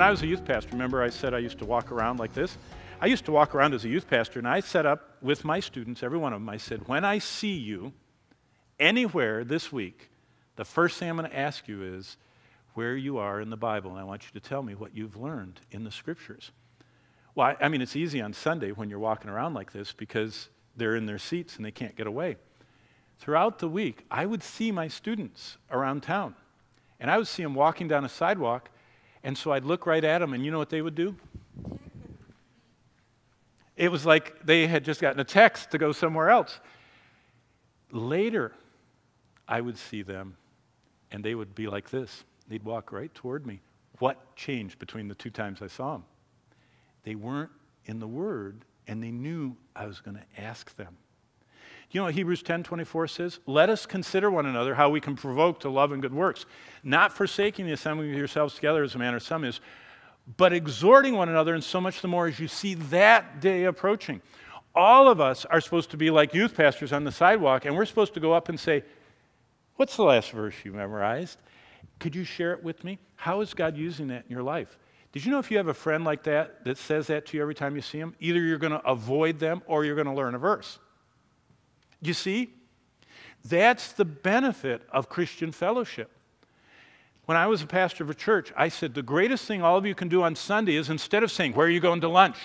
When I was a youth pastor, remember I said I used to walk around like this? I used to walk around as a youth pastor, and I set up with my students, every one of them, I said, when I see you anywhere this week, the first thing I'm going to ask you is where you are in the Bible, and I want you to tell me what you've learned in the Scriptures. Well, I mean, it's easy on Sunday when you're walking around like this because they're in their seats and they can't get away. Throughout the week, I would see my students around town, and I would see them walking down a sidewalk, and so I'd look right at them, and you know what they would do? It was like they had just gotten a text to go somewhere else. Later, I would see them, and they would be like this. They'd walk right toward me. What changed between the two times I saw them? They weren't in the Word, and they knew I was going to ask them. You know what Hebrews 10:24 says? Let us consider one another how we can provoke to love and good works, not forsaking the assembling of yourselves together as a manner of some is, but exhorting one another, and so much the more as you see that day approaching. All of us are supposed to be like youth pastors on the sidewalk, and we're supposed to go up and say, what's the last verse you memorized? Could you share it with me? How is God using that in your life? Did you know if you have a friend like that that says that to you every time you see them, either you're going to avoid them or you're going to learn a verse? You see? That's the benefit of Christian fellowship. When I was a pastor of a church, I said the greatest thing all of you can do on Sunday is instead of saying, where are you going to lunch?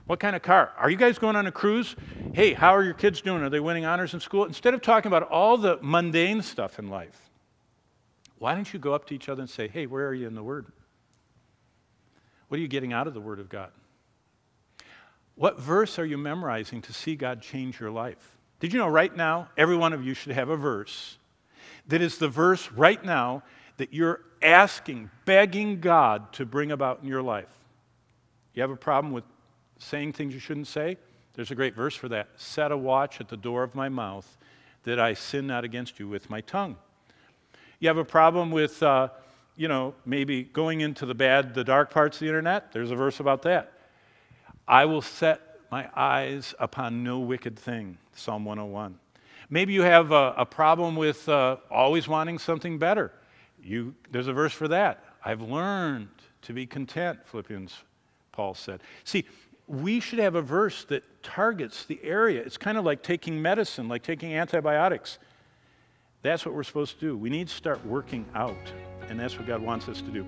What kind of car? Are you guys going on a cruise? Hey, how are your kids doing? Are they winning honors in school? Instead of talking about all the mundane stuff in life, why don't you go up to each other and say, hey, where are you in the Word? What are you getting out of the Word of God? What verse are you memorizing to see God change your life? Did you know right now, every one of you should have a verse that is the verse right now that you're asking, begging God to bring about in your life? You have a problem with saying things you shouldn't say? There's a great verse for that. Set a watch at the door of my mouth that I sin not against you with my tongue. You have a problem with, maybe going into the dark parts of the internet? There's a verse about that. I will set my eyes upon no wicked thing, Psalm 101. Maybe you have a problem with always wanting something better. There's a verse for that. I've learned to be content, Philippians, Paul said. See, we should have a verse that targets the area. It's kind of like taking medicine, like taking antibiotics. That's what we're supposed to do. We need to start working out, and that's what God wants us to do.